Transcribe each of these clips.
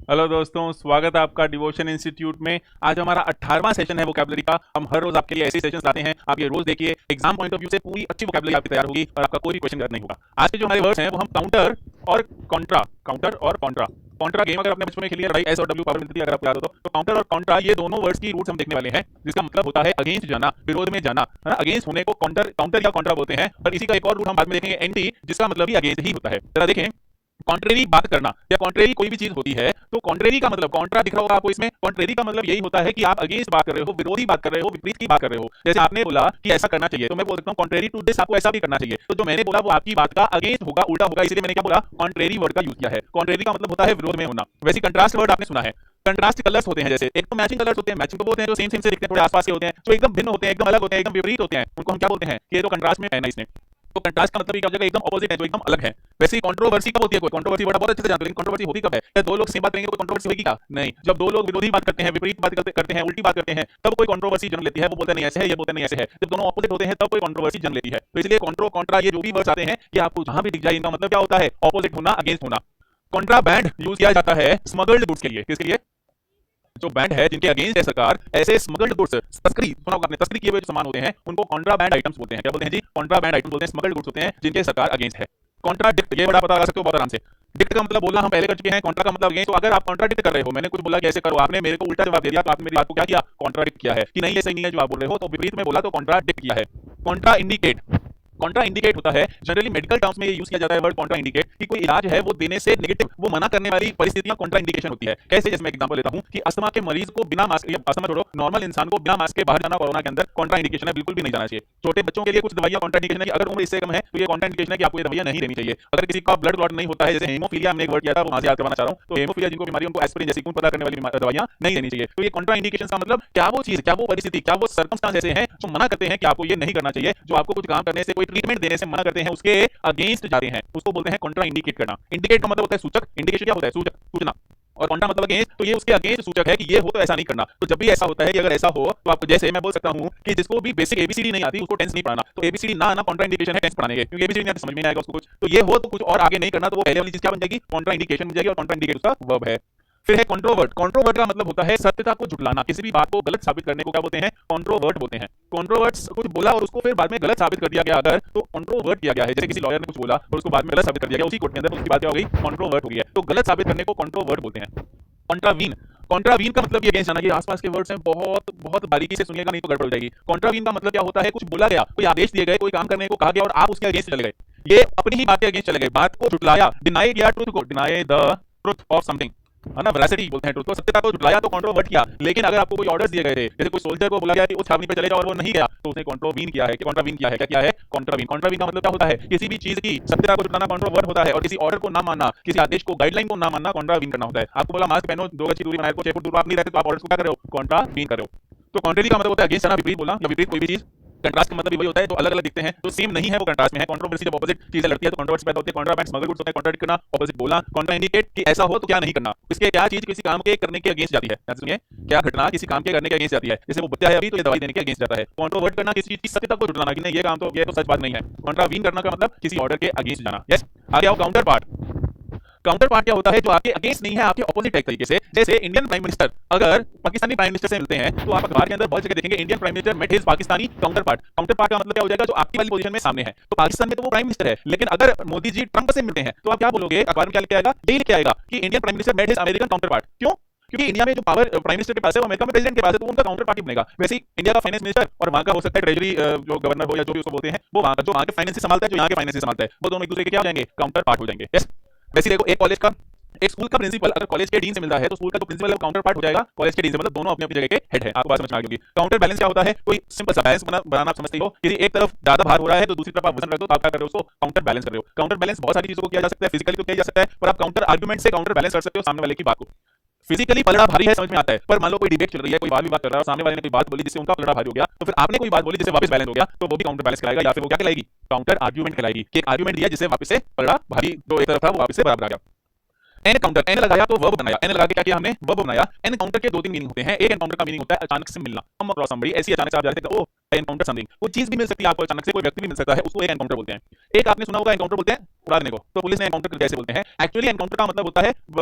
Hello दोस्तों, स्वागत है आपका डिवोशन इंस्टीट्यूट में। आज हमारा 18वां सेशन है वोकैबुलरी का। हम हर रोज आपके लिए ऐसे सेशंस लाते हैं, आप ये रोज देखिए। एग्जाम पॉइंट ऑफ व्यू से पूरी अच्छी वोकैबुलरी आपकी तैयार होगी और आपका कोई भी क्वेश्चन गलत नहीं होगा। आज के जो हमारे वर्ड्स हैं वो हम काउंटर और कॉन्ट्रा, काउंटर और कॉन्ट्रा। कॉन्ट्रा गेम अगर आपने बचपन में खेली है, एस और डब्ल्यू पावर मिलती थी, अगर आपको याद हो तो काउंटर और कॉन्ट्रा ये दोनों वर्ड्स की रूट्स हम देखने वाले हैं, जिसका मतलब होता है अगेंस्ट जाना, विरोध में जाना, है ना। अगेंस्ट होने को काउंटर या कॉन्ट्रा बोलते हैं। और इसी का एक और रूट हम बाद में देखेंगे, एंटी, जिसका मतलब भी अगेंस्ट ही होता है। जरा देखें, कॉन्ट्रेरी बात करना या कॉन्ट्रेरी कोई भी चीज होती है तो कॉन्ट्रेरी का मतलब, कॉन्ट्रा दिख रहा होगा आपको इसमें, कॉन्ट्रेरी का मतलब यही होता है कि आप अगेंस्ट बात कर रहे हो, विरोधी बात कर रहे हो, विपरीत की बात कर रहे हो। जैसे आपने बोला कि ऐसा करना चाहिए, तो मैं बोल सकता हूँ कॉन्ट्रेरी टू दिस, आपको ऐसा भी करना चाहिए। तो जो मैंने बोला वो आपकी बात का अगेंस्ट होगा, उल्टा होगा, इसलिए मैंने क्या बोला, कॉन्ट्रेरी वर्ड का यूज किया है। कॉन्ट्रेरी का मतलब होता है विरोध में होना। वैसे कंट्रास्ट वर्ड आपने सुना है। कंट्रास्ट कलर्स होते हैं, जैसे एक तो मैचिंग कलर्स होते हैं, मैचिंग तो बोलते हैं जो सेम सेम से दिखते हैं, थोड़े आसपास के होते हैं, जो एकदम भिन्न होते हैं, एकदम अलग होते हैं, एकदम विपरीत होते हैं, उनको हम क्या बोलते हैं कि ये तो कंट्रास्ट में है ना इसने। तो कंट्रास्ट का मतलब ये क्या हो जाएगा, एकदम ऑपोजिट है, जो एकदम अलग है। वैसे ही कंट्रोवर्सी कब होती है, कोई कंट्रोवर्सी वर्ड बहुत अच्छे से जानते हैं, लेकिन कंट्रोवर्सी होती कब है? क्या दो लोग सेम बात करेंगे तो कंट्रोवर्सी होगी क्या? नहीं। जब दो लोग विरोधी बात करते हैं, विपरीत बात करते हैं, उल्टी बात करते हैं, तब कोई कंट्रोवर्सी जन्म लेती है। वो बोलते नहीं ऐसे है, ये बोलते नहीं ऐसे है। जब दोनों ऑपोजिट होते हैं तब कोई कंट्रोवर्सी जन्म लेती है। तो इसलिए कॉन्ट्रो, कॉन्ट्रा, ये जो भी वर्ड्स आते हैं, ये आपको जहां भी दिख जाए, इनका मतलब क्या होता है, ऑपोजिट होना, अगेंस्ट होना। कॉन्ट्राबैंड यूज किया जाता है स्मगल्ड गुड्स के लिए। किसके लिए? जो बैंड है जिनके अगेंस्ट है सरकार, ऐसे स्मगल्ड गुड्स, तस्करी, सुना होगा आपने, तस्करी किए हुए जो सामान होते हैं उनको कॉन्ट्राबैंड आइटम्स बोलते हैं। क्या बोलते हैं जी? कॉन्ट्राबैंड आइटम्स बोलते हैं, स्मगल्ड गुड्स होते हैं जिनके सरकार अगेंस्ट है। कॉन्ट्राडिक्ट, ये बड़ा पता लगा सकते हो बहुत आराम से। डिक्ट का मतलब बोलना हम पहले कर चुके हैं, कॉन्ट्रा का मतलब अगेंस्ट। तो अगर आप कॉन्ट्राडिक्ट कर रहे हो, मैंने कुछ बोला कि ऐसे करो, आपने मेरे को उल्टा जवाब दे दिया, तो आपने मेरी बात को क्या किया, कॉन्ट्राडिक्ट किया है कि नहीं ये सही नहीं है जो आप बोल रहे हो, तो विपरीत में बोला तो कॉन्ट्राडिक्ट किया है। कॉन्ट्रा इंडिकेट, कॉन्ट्रा इंडिकेट होता है, जनरली मेडिकल टर्म्स में ये यूज किया जाता है वर्ड कॉन्ट्रा इंडिकेट, कि कोई इलाज है वो देने से नेगेटिव, वो मना करने वाली परिस्थितियां कॉन्ट्रा इंडिकेशन होती है। कैसे? जैसे मैं एग्जांपल लेता हूं कि अस्थमा के मरीज को बिना मास्क, या अस्थमा छोड़ो, नॉर्मल इंसान को बिना मास्क के बाहर जाना कोरोना के अंदर कॉन्ट्रा इंडिकेशन है, बिल्कुल भी नहीं जाना चाहिए। छोटे बच्चों के लिए कुछ दवाइयां कॉन्ट्रा इंडिकेशन है कि अगर उम्र इससे कम है तो ये कॉन्ट्रा इंडिकेशन है कि आपको ये दवाइयां नहीं देनी चाहिए। अगर किसी का ब्लड क्लॉट नहीं होता है, जैसे हेमोफीलिया, हमने एक वर्ड किया था, वो वहां से याद करवाना चाह रहा हूं, तो हेमोफीलिया जिनको बीमारी, उनको एस्पिरिन जैसी खून पतला करने वाली दवाइयां नहीं देनी चाहिए। तो ये कॉन्ट्रा इंडिकेशन का मतलब क्या वो चीज, क्या वो परिस्थिति, क्या वो सर्कमस्टांस ऐसे हैं जो मना करते हैं कि आपको ये नहीं करना चाहिए, जो आपको कुछ काम करने से, कोई ट्रीटमेंट देने से मना करते हैं, उसके अगेंस्ट जाते हैं, उसको बोलते हैं कॉन्ट्रा इंडिकेट करना। इंडिकेट का मतलब होता है सूचक, इंडिकेशन क्या होता है, सूचक, सूचना, और कॉन्ट्रा मतलब अगेंस्ट, तो ये उसके अगेंस्ट सूचक है कि ये हो तो ऐसा नहीं करना। तो जब भी ऐसा होता है कि अगर ऐसा हो तो आपको, जैसे मैं बोल सकता हूं कि जिसको भी बेसिक एबीसीडी नहीं आती उसको टेंस नहीं पढ़ाना, तो एबीसीडी ना आना कॉन्ट्रा इंडिकेशन है टेंस पढ़ाने के, क्योंकि एबीसीडी नहीं आती समझ में नहीं आएगा उसको कुछ, तो ये हो तो कुछ और आगे नहीं करना, तो वो पहले वाली चीज क्या बन जाएगी, कॉन्ट्रा इंडिकेशन बन जाएगी, और कॉन्ट्रा इंडिकेट उसका वर्ब है। फिर है कॉन्ट्रोवर्ट। कॉन्ट्रोवर्ट का मतलब होता है सत्यता को झुटलाना, किसी भी बात को गलत साबित करने को क्या बोलते हैं, कॉन्ट्रोवर्ट बोलते हैं। कॉन्ट्रोवर्ट्स, कुछ बोला और उसको फिर बाद में गलत साबित कर दिया गया अगर, तो कॉन्ट्रोवर्ट किया गया है। जैसे किसी लॉयर ने कुछ बोला और उसको बाद में गलत साबित कर दिया गया उसी कोर्ट के अंदर, तो उसकी बात क्या हो गई, कॉन्ट्रोवर्ट हो गई है। तो गलत साबित करने को कॉन्ट्रोवर्ट बोलते हैं। कॉन्ट्रावीन, कॉन्ट्रावीन का मतलब ये अगेंस्ट जाना, ये आसपास के वर्ड्स हैं, बहुत बहुत बारीकी से सुनिएगा नहीं तो गड़बड़ हो जाएगी। कॉन्ट्रावीन का मतलब क्या होता है, कुछ बोला गया, कोई आदेश दिए गए, कोई काम करने को कहा गया और आप उसके अगेंस्ट चले गए, ये अपनी ही बात के अगेंस्ट चले गए, बात को झुटलाया, डिनाई किया ट्रुथ को, deny the truth of something, है ना, वेरासिटी बोलते हैं ट्रुथ को, सत्यता को झुटलाया तो कॉन्ट्रोवर्ट किया। लेकिन अगर आपको कोई ऑर्डर्स दिए गए थे, जैसे कोई सोल्जर को बोला गया कि उस छावनी पे चले जाओ और वो नहीं गया, तो उसने कॉन्ट्रोवीन किया है। कि कॉन्ट्रावीन किया है, क्या किया है, कॉन्ट्रावीन। कॉन्ट्रावीन का मतलब क्या होता है, किसी भी चीज की सत्यता को झुटलाना कॉन्ट्रोवर्ट होता है, और किसी ऑर्डर को ना मानना, किसी आदेश को, गाइडलाइन को ना मानना, कॉन्ट्रावीन करना होता है। आपको बोला मास्क पहनो, 2 गज की दूरी बनाए रखो, 6 फुट दूर आप नहीं रहते, तो आप ऑर्डर्स को क्या कर रहे हो, कॉन्ट्रावीन कर रहे हो। तो कॉन्ट्रेरी का मतलब होता है अगेंस्ट जाना, विपरीत बोलना या विपरीत कोई भी चीज। कंट्रास्ट का मतलब भी वही होता है, तो अलग अलग दिखते हैं, तो सेम नहीं है, वो कंट्रास्ट में है। कंट्रोवर्सी जब ऑपोजिट चीजें लड़ती है तो कंट्रोवर्सी पैदा होती है। कॉन्ट्राबैंड स्मगल गुड्स होता है, कॉन्ट्राडिक्ट करना, ऑपोजिट बोलना। कॉन्ट्रा इंडिकेट कि ऐसा हो तो क्या नहीं करना, इसके क्या चीज किसी काम के करने के अगेंस्ट जाती है, सुनिए, क्या घटना किसी काम के करने के अगेंस्ट जाती है। जैसे वो बच्चा है अभी, तो ये दवाई देने के अगेंस्ट जाता है। कॉन्ट्रोवर्ट करना, किसी चीज की सत्यता को झुटलाना कि नहीं ये काम तो, ये तो सच बात नहीं है। कॉन्ट्रावीन करना का मतलब किसी ऑर्डर के अगेंस्ट जाना। यस, आगे आओ काउंटर पार्ट। काउंटर पार्ट क्या होता है, जो आपके अगेंस्ट नहीं है, आपके ऑपोजिट है एक तरीके से। जैसे इंडियन प्राइम मिनिस्टर अगर पाकिस्तानी प्राइम मिनिस्टर से मिलते हैं, तो आप अखबार के अंदर बहुत जगह देखेंगे Indian prime minister met his Pakistani counterpart. Counterpart का मतलब क्या हो जाएगा, जो आपकी वाली पोजीशन में सामने है। तो पाकिस्तान में तो वो प्राइम मिनिस्टर है, लेकिन अगर मोदी जी ट्रंप से मिलते हैं तो आप क्या बोलोगे, अखबार में क्या लिखा आएगा, यही लिखा आएगा कि Indian prime minister met his American counterpart. क्यों? क्योंकि इंडिया में जो पावर प्राइम मिनिस्टर के पास है, वो अमेरिका में प्रेसिडेंट के पास है, तो उनका काउंटर पार्टी बनेगा। वैसे ही इंडिया का फाइनेंस मिनिस्टर और वहां का हो सकता है ट्रेजरी, जो गवर्नर हो या जो भी उसको बोलते हैं, वो वहां का जो वहां के फाइनेंस संभालता है, जो यहाँ के फाइनेंस संभालता है, वो दोनों एक दूसरे के क्या हो जाएंगे, काउंटर पार्ट हो जाएंगे। यस, वैसे देखो, एक कॉलेज का, एक स्कूल का प्रिंसिपल अगर कॉलेज के डीन से मिलता है, तो स्कूल का जो प्रिंसिपल है वो काउंटर पार्ट हो जाएगा कॉलेज के डीन से, मतलब दोनों अपनी अपनी जगह के हेड है। आपको बात समझ में आ गई होगी। काउंटर बैलेंस क्या होता है, कोई सिंपल सा बैलेंस बनाना, आप समझते हो, किसी एक तरफ ज्यादा भार हो रहा है तो दूसरी तरफ आप वजन रख दो, तो आप क्या कर रहे हो, उसको काउंटर बैलेंस कर रहे हो। काउंटर बैलेंस बहुत सारी चीजों को किया जा सकता है, फिजिकली तो किया जा सकता है, पर आप काउंटर आर्गुमेंट से काउंटर बैलेंस कर सकते हो सामने वाले की बात को। फिजिकली पलड़ा भारी है, समझ में आता है, पर मान लो कोई डिबेट चल रही है, कोई वाद विवाद कर रहा है और सामने वाले ने कोई बात बोली जिससे उनका पलड़ा भारी हो गया, तो फिर आपने कोई बात बोली जिससे वापस बैलेंस हो गया, तो वो भी काउंटर बैलेंस कराएगा, या फिर वो क्या कहलाएगी, काउंटर आर्गुमेंट कहलाएगी, कि एक आर्गुमेंट दिया जिससे वापस से पलड़ा भारी, जो एक तरफ था वो वापस से बराबर आ गया। एन काउंटर, एन लगाया तो वर्ब बनाया, एन लगा के क्या किया हमने, वर्ब बनाया। एन काउंटर के 2-3 मीनिंग होते हैं। एक एनकाउंटर का मीनिंग होता है अचानक से मिलना, कम अक्रॉस समबडी, ऐसी अचानक से आप जा रहे थे, ओ एनकाउंटर समथिंग, कोई चीज भी मिल सकती है आपको अचानक से, कोई व्यक्ति भी मिल सकता है, उसको एक एनकाउंटर बोलते हैं। एक आपने सुना होगा एनकाउंटर बोलते हैं उड़ा देने को, तो पुलिस ने एनकाउंटर कैसे बोलते हैं? एक्चुअली एनकाउंटर का मतलब होता है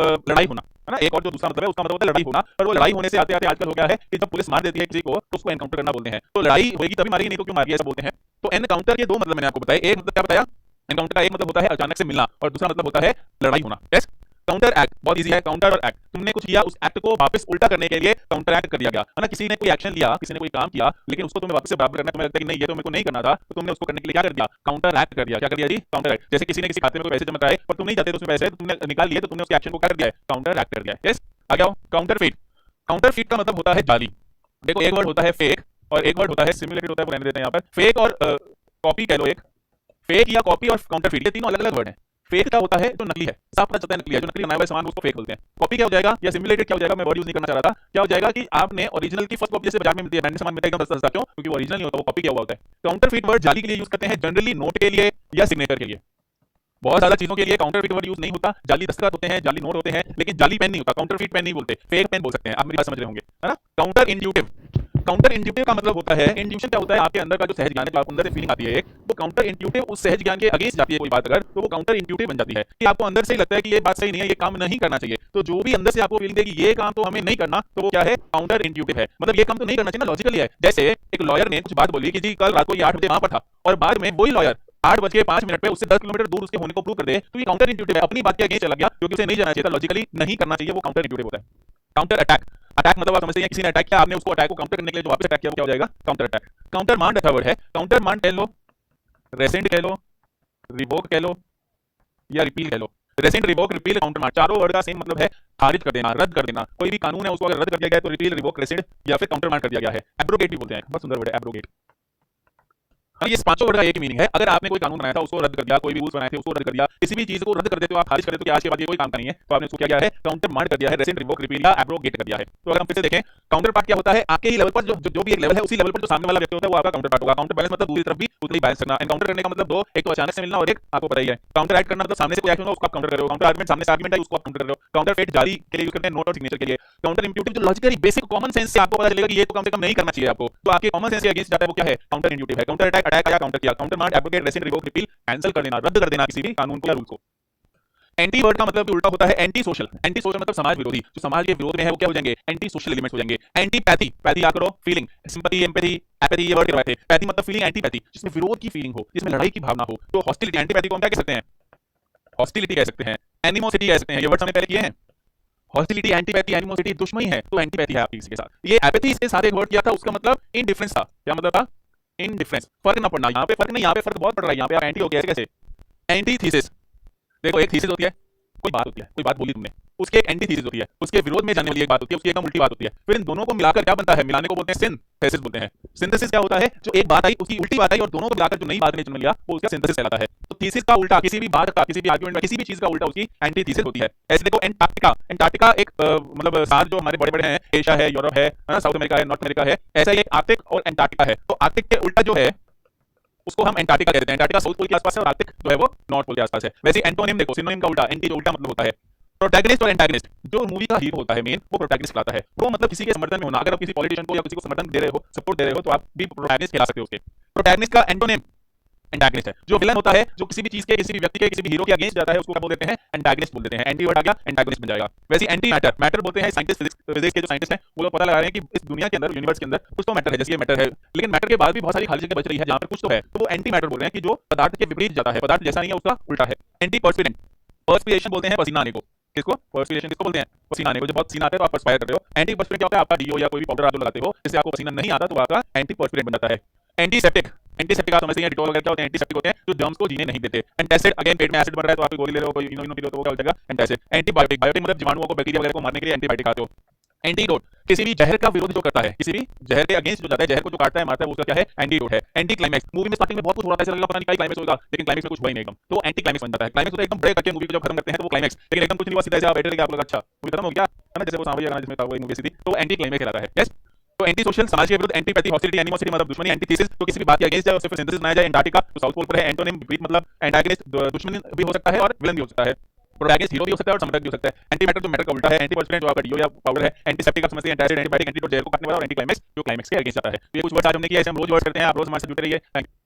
लड़ाई होना, है ना। एक और जो दूसरा मतलब है उसका मतलब होता है लड़ाई होना, और वो लड़ाई होने से आते आते आजकल हो गया है कि जब पुलिस मार देती है किसी को तो उसको एनकाउंटर करना बोलते हैं। तो लड़ाई होगी तभी मारेगी, नहीं तो क्यों मारिए, ऐसा बोलते हैं। तो एनकाउंटर के दो मतलब मैंने आपको बताया। एक मतलब क्या बताया? एनकाउंटर का एक मतलब होता है अचानक से मिलना, और दूसरा मतलब होता है लड़ाई होना। यस, काउंटर एक्ट बहुत इजी है। काउंटर और एक्ट, तुमने कुछ किया, उस एक्ट को वापस उल्टा करने के लिए काउंटर एक्ट कर दिया गया, है ना। किसी ने कोई एक्शन लिया, किसी ने कोई काम किया, लेकिन उसको तुम्हें वापस से बराबर करना, तुम्हें लगता है कि नहीं ये तो मेरे को नहीं करना था, तो तुमने उसको करने के लिए क्या कर दिया? काउंटर एक्ट कर दिया। क्या कर दिया जी? Counter act. जैसे किसी ने किसी खाते में कोई पैसे जमा कराए पर तुम नहीं चाहते, तो उसमें पैसे तो तुमने निकाल लिए, तो तुमने उसके एक्शन को क्या कर दिया है? काउंटर एक्ट कर दिया है। यस, आ गया। काउंटर फीट, काउंटर फीट का मतलब होता है जाली। देखो, एक वर्ड होता है फेक और एक वर्ड होता है सिमुलेटेड, होता है, वो रहने देते हैं यहाँ पर। फेक और कॉपी कह लो, एक फेक या कॉपी और काउंटर फीट, ये तीनों अलग अलग वर्ड हैं। फेक क्या होता है? जो नकली है, साफ पता चलता है नकली है, जो नकली बनाया हुआ सामान उसको फेक बोलते हैं। कॉपी क्या हो जाएगा या सिमुलेटेड क्या हो जाएगा, मैं वर्ड यूज नहीं करना चाह रहा था। क्या हो जाएगा कि आपने ओरिजिनल की फर्स्ट कॉपी जैसे बाजार में मिलती है, ब्रांडेड सामान मिलता है एकदम सस्ता, क्यों? क्योंकि वो ओरिजिनल नहीं होता, वो कॉपी किया हुआ होता है। काउंटर फीट वर्ड जाली के लिए यूज करते हैं, जनरली नोट के लिए या सिग्नेचर के लिए। बहुत ज्यादा चीजों के लिए काउंटर फीट वर्ड यूज नहीं होता। जाली दस्तखत होते हैं, जाली नोट होते हैं, लेकिन जाली पेन नहीं होता। काउंटर फीट पेन नहीं बोलते, फेक पेन बोल सकते हैं। आप मेरी बात समझ रहे होंगे, है ना। काउंटर इंट्यूटिव, काउंटर इंट्यूटिव का मतलब होता है, इंट्यूशन क्या होता है? आपके अंदर का जो सहज ज्ञान है, जो आपको अंदर से फीलिंग आती है एक, तो काउंटर इंट्यूटिव उस सहज ज्ञान के अगेंस्ट जाती है कोई बात अगर, तो वो काउंटर इंट्यूटिव बन जाती है कि आपको अंदर से ही लगता है कि ये बात सही नहीं है, ये काम नहीं करना चाहिए। तो जो भी अंदर से आपको फीलिंग देगी ये काम तो हमें नहीं करना, तो वो क्या है? काउंटर इंट्यूटिव है। मतलब ये काम तो नहीं करना चाहिए ना, लॉजिकली है। जैसे एक लॉयर ने कुछ बात बोली कि जी कल रात को ये 8 बजे वहां पर था, और बाद में वही लॉयर 8:05 पे उससे 10 किलोमीटर दूर उसके होने को प्रूव कर दे, तो ये काउंटर इंट्यूटिव है। अपनी बात के अगेंस्ट चला गया, क्योंकि उसे नहीं जाना चाहिए था, लॉजिकली नहीं करना चाहिए, वो काउंटर इंट्यूटिव होता है। काउंटर अटैक, अटैक मतलब आप समझते हैं किसी ने अटैक किया, आपने उसको अटैक को काउंटर करने के लिए जो वापस अटैक किया, वो क्या हो जाएगा? Counter attack. काउंटर मांड अच्छा वर्ड है। काउंटर मांड कह लो, रेसेंट कह लो, रिवोक कह लो, या रिपील कह लो। रेसेंट, रिवोक, रिपील, काउंटर मांड, चारों वर्ड का सेम मतलब है खारिज कर देना, रद्द कर देना। कोई भी कानून है उसको अगर रद्द कर दिया गया है तो रिपील, रिवोक, रेसेंट या फिर काउंटर मांड कर दिया गया है। एब्रोगेट भी बोलते हैं, बहुत सुंदर वर्ड है एब्रोगेट। हाँ, ये पांचों वर्ड का एक ही मीनिंग है। अगर आपने कोई कानून बनाया था उसको रद्द कर दिया, कोई भी रूल्स बनाए थे उसको रद्द कर दिया, किसी भी चीज को रद्द कर देते हो आप, खारिज कर देते हो कि आज के बाद ये कोई काम का नहीं है, तो आपने उसको क्या किया है? काउंटर मांड कर दिया है, रेसेंट, रिवोक, रिपील या एब्रोगेट कर दिया है। तो अगर हम फिर से देखें, काउंटर पार्ट क्या होता है? आपके ही लेवल पर जो भी एक लेवल है, उसी लेवल पर जो सामने वाला व्यक्ति होता है वो आपका काउंटर पार्ट होगा। काउंटर बैलेंस मतलब दूसरी तरफ भी उतना ही बैलेंस करना। एनकाउंटर करने का मतलब दो, एक तो अचानक से मिलना और एक आपको पता ही है। काउंटर एक्ट करना मतलब सामने से कोई एक्शन हो उसको आप काउंटर कर रहे हो। काउंटर आर्गुमेंट, सामने से आर्गुमेंट है उसको आप काउंटर कर रहे हो। काउंटर फेट जाली के लिए यूज करते हैं, नोट और सिग्नेचर के लिए। काउंटर इंट्यूटिव जो लॉजिकली बेसिक कॉमन सेंस से आपको पता चलेगा कि ये तो कम से कम नहीं करना चाहिए आपको, तो आपके कॉमन सेंस के अगेंस्ट जाता है, वो क्या है? काउंटर इंट्यूटिव है। काउंटर अटैक, अटैक आया, काउंटर किया। Countermand, abrogate, rescind, revoke, repeal, cancel कर देना, रद्द कर देना किसी भी कानून को या रूल को। एंटी वर्ड का मतलब भी उल्टा होता है, एंटी सोशल। एंटी सोशल मतलब समाज विरोधी, जो समाज के विरोध में है वो क्या हो जाएंगे? एंटी सोशल एलिमेंट्स हो जाएंगे। एंटी पैथी, पैथी याद करो, फीलिंग, सिंपैथी, एम्पैथी, एपैथी, ये वर्ड करवाए थे। पैथी मतलब फीलिंग, एंटी पैथी जिसमें विरोध की फीलिंग हो, जिसमें लड़ाई की भावना हो, तो हॉस्टिलिटी। एंटी पैथी को हम क्या कह सकते हैं? हॉस्टिलिटी कह सकते हैं, एनिमोसिटी कह सकते हैं। ये वर्ड हमने पहले किए हैं। हॉस्टिलिटी, एंटीपैथी, एनिमोसिटी, दुश्मनी है तो एंटीपैथी है आपकी किसी के साथ। ये एपैथी इसके साथ एक वर्ड किया था, उसका मतलब इनडिफरेंस था। क्या मतलब था? इनडिफरेंस, फर्क ना पड़ना। यहाँ पे फर्क नहीं, यहाँ पे फर्क बहुत पड़ रहा है। यहाँ पे आप एंटी हो गया कैसे? एंटी थीसिस, देखो एक थीसिस होती है, कोई बात होती है, कोई बात बोली तुमने, उसके एक एंटी थीसिस होती है, उसके विरोध में जाने वाली एक बात होती है, उसकी एकदम उल्टी बात होती है। फिर इन दोनों को मिलाकर क्या बनता है? मिलाने को बोलते हैं सिंथेसिस बोलते हैं। सिंथेसिस क्या होता है? जो एक बात आई उसकी उल्टी बात आई और दोनों को मिलाकर जो नई बात ने जन्म लिया, वो उसका सिंथेसिस कहलाता है। तो थीसिस का उल्टा, किसी भी बात का, किसी भी आर्गुमेंट में, किसी भी चीज का उल्टा उसकी एंटी थीसिस होती है। ऐसे देखो एंटार्क्टिका, एंटार्क्टिका एक मतलब सात जो हमारे बड़े बड़े हैं, एशिया है, यूरोप है ना, साउथ अमेरिका है, नॉर्थ अमेरिका है, ऐसा ही एक आर्कटिक और एंटार्क्टिका है। तो आर्कटिक के उल्टा जो है उसको हम एंटार्क्टिका कहते हैं। एंटार्क्टिका साउथ पोल के आसपास है और आर्कटिक जो है वो नॉर्थ पोल के आसपास है। वैसे एंटोनिम देखो, सिनोनिम का उल्टा, एंटी जो उल्टा मतलब होता है। प्रोटैगनिस्ट और एंटागनिस्ट, जो मूवी का हीरो होता है मेन, वो प्रोटैगनिस्ट कहलाता है। वो मतलब किसी के समर्थन में होना। अगर आप किसी पॉलिटिशियन को या किसी को समर्थन दे रहे हो, सपोर्ट दे रहे हो, तो आप भी प्रोटैगनिस्ट कहला सकते हो उसके। प्रोटैगनिस्ट का एंटोनिम एंटागनिस्ट है। जो विलन होता है, जो किसी भी चीज के, किसी भी व्यक्ति के, किसी भी हीरो के अगेंस्ट जाता है, उसको क्या बोल देते हैं? एंटागनिस्ट बोल देते हैं। एंटी वर्ड आ गया, एंटागनिस्ट बन जाएगा। वैसे एंटी मैटर, मैटर बोलते हैं साइंटिस्ट, फिजिक्स के जो साइंटिस्ट हैं वो लोग पता लगा रहे हैं कि इस दुनिया के अंदर, यूनिवर्स के अंदर कुछ तो मैटर है, जैसे ये मैटर है, लेकिन मैटर के बाद भी बहुत सारी खाली जगह बच रही है जहां पर कुछ तो है, तो वो एंटी मैटर बोल रहे हैं कि जो पदार्थ के विपरीत जाता है, पदार्थ जैसा नहीं है, उसका उल्टा है। एंटी पर्स्पिरेंट, पर्स्पिरेशन बोलते हैं पसीना आने को। किसको? पर्स्पिरेशन किसको बोलते हैं? पसीना आने को। जब बहुत पसीना आता है तो आप पर्सपायर कर रहे हो। एंटी पर्स्पिरेंट क्या होता है? आपका डीओ या कोई भी पाउडर आप लगाते हो, जिससे आपको पसीना नहीं आता, तो आपका एंटी पर्स्पिरेंट बन जाता है। एंटीसेप्टिक, एंटीसेप्टिक आप समझते हैं, डिटॉल वगैरह क्या होते हैं? एंटीसेप्टिक होते हैं जो जर्म्स को जीने नहीं देते। एंटासिड, अगेन पेट में एसिड बन रहा है तो आप गोली ले रहे हो, कोई इनो पी लो, तो वो क्या हो जाएगा? एंटासिड। एंटीबायोटिक, बायोटिक मतलब जीवाणुओं को, बैक्टीरिया वगैरह को मारने के लिए एंटीबायोटिक खाते हो। एंटीडोट, किसी भी जहर का विरोध जो करता है, किसी भी जहर के अगेंस्ट जो जाता है, जहर को जो काटता है, मारता है, वो उसका क्या है? एंटीडोट है। एंटी क्लाइमैक्स, मूवी में स्टार्टिंग में बहुत कुछ हो रहा था, ऐसा लगा पता नहीं क्या क्लाइमैक्स होगा, लेकिन क्लाइमैक्स में कुछ हुआ ही नहीं एकदम, तो एंटी क्लाइमैक्स बन जाता है। क्लाइमैक्स होता है एकदम बड़े करके मूवी को जब खत्म करते हैं तो वो क्लाइमैक्स, लेकिन एकदम कुछ नहीं हुआ, सीधा ऐसे आप बैठे रहे, आप लोग अच्छा मूवी खत्म हो गया, है ना, जैसे वो सांवरिया गाना जिसमें था वो मूवी सीधी, तो एंटी क्लाइमैक्स कहलाता है। यस, तो एंटी सोशल, समाज के विरुद्ध, एंटीपैथी, हॉस्टिलिटी, एनिमोसिटी मतलब दुश्मनी, एंटीथीसिस तो किसी भी बात के अगेंस्ट जाए, उससे फिर सिंथेसिस बनाया जाए। एंटार्क्टिका तो साउथ पोल पर है। एंटोनिम विपरीत मतलब एंटागनिस्ट, दुश्मन भी हो सकता है और विलन भी हो सकता है। प्रोटैगनिस्ट हीरो भी हो सकता है और समर्थक भी हो सकता है। एंटी मैटर जो मैटर का उल्टा है, एंटी पर्सपेंट जो आपका डीओ या पाउडर है, एंटीसेप्टिक आप समझते हैं, एंटासिड, एंटीबायोटिक, एंटीडोट जहर को काटने वाला, और एंटी क्लाइमेक्स जो क्लाइमेक्स के अगेंस्ट आता है। तो ये कुछ वर्ड्स आज हमने किया, ऐसे हम रोज वर्ड्स करते हैं, आप रोज हमारे साथ जुड़ते रहिए। Thank you.